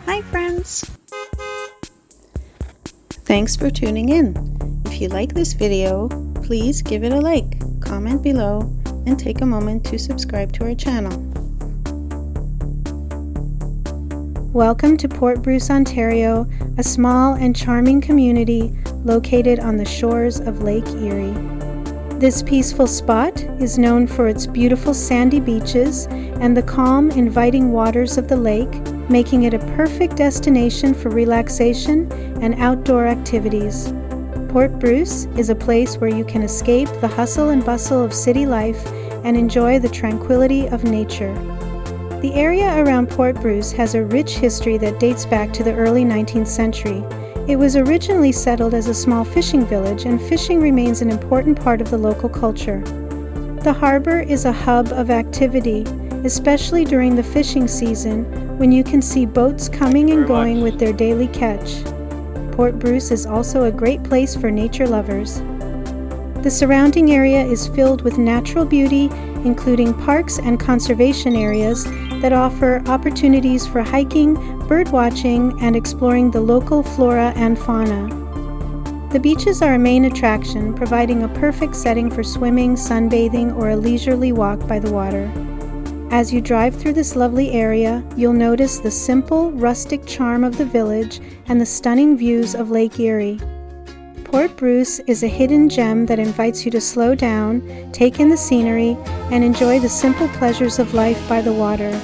Hi friends! Thanks for tuning in. If you like this video, please give it a like, comment below, and take a moment to subscribe to our channel. Welcome to Port Bruce, Ontario, a small and charming community located on the shores of Lake Erie. This peaceful spot is known for its beautiful sandy beaches and the calm, inviting waters of the lake, making it a perfect destination for relaxation and outdoor activities. Port Bruce is a place where you can escape the hustle and bustle of city life and enjoy the tranquility of nature. The area around Port Bruce has a rich history that dates back to the early 19th century. It was originally settled as a small fishing village, and fishing remains an important part of the local culture. The harbor is a hub of activity, especially during the fishing season, when you can see boats coming and going with their daily catch. Port Bruce is also a great place for nature lovers. The surrounding area is filled with natural beauty, including parks and conservation areas that offer opportunities for hiking, birdwatching, and exploring the local flora and fauna. The beaches are a main attraction, providing a perfect setting for swimming, sunbathing, or a leisurely walk by the water. As you drive through this lovely area, you'll notice the simple, rustic charm of the village and the stunning views of Lake Erie. Port Bruce is a hidden gem that invites you to slow down, take in the scenery, and enjoy the simple pleasures of life by the water.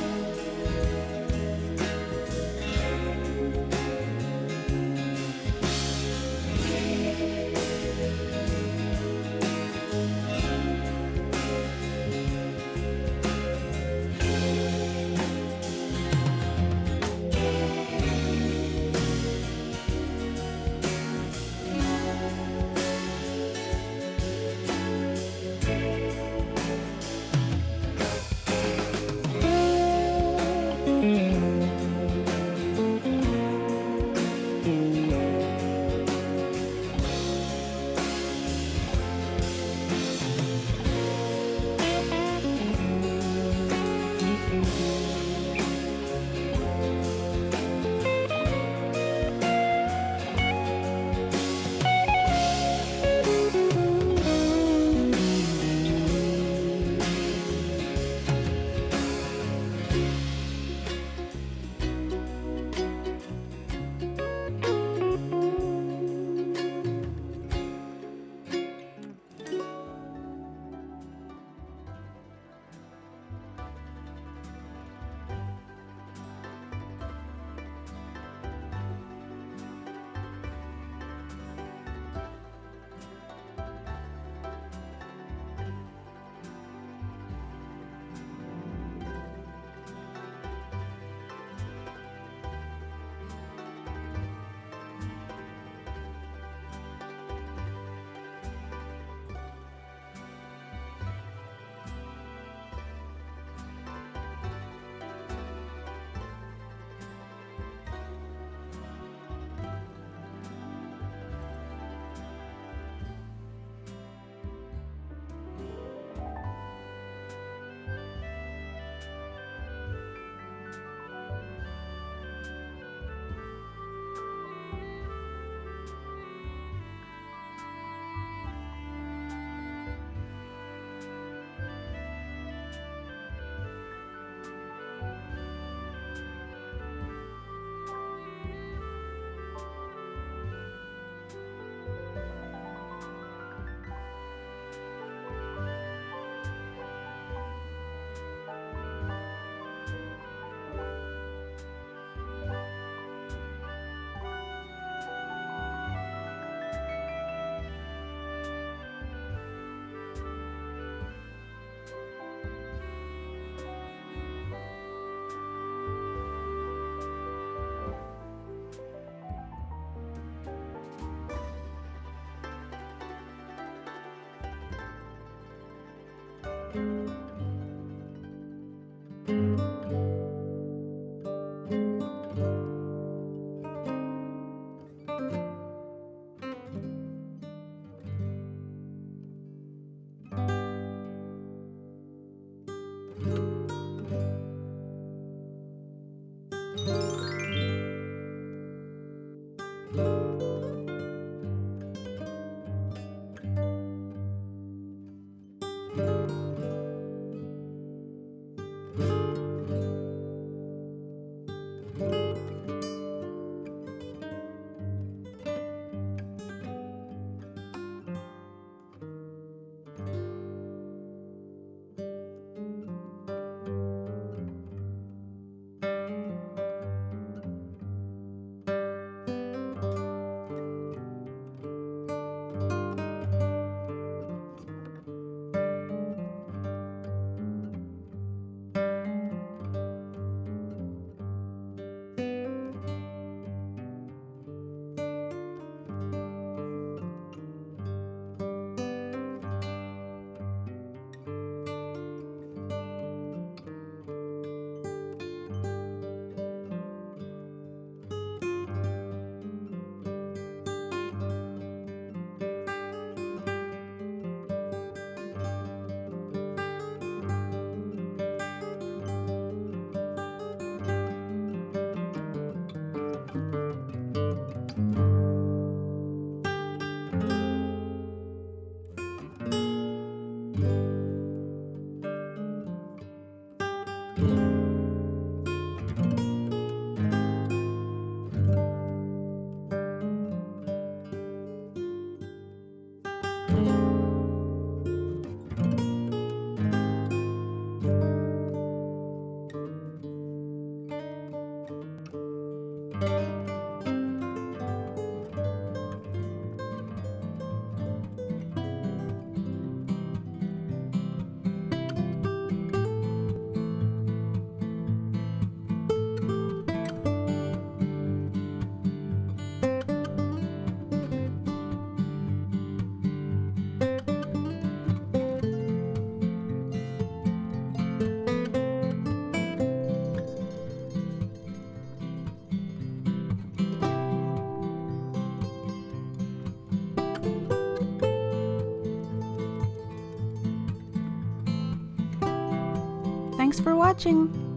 Thanks for watching!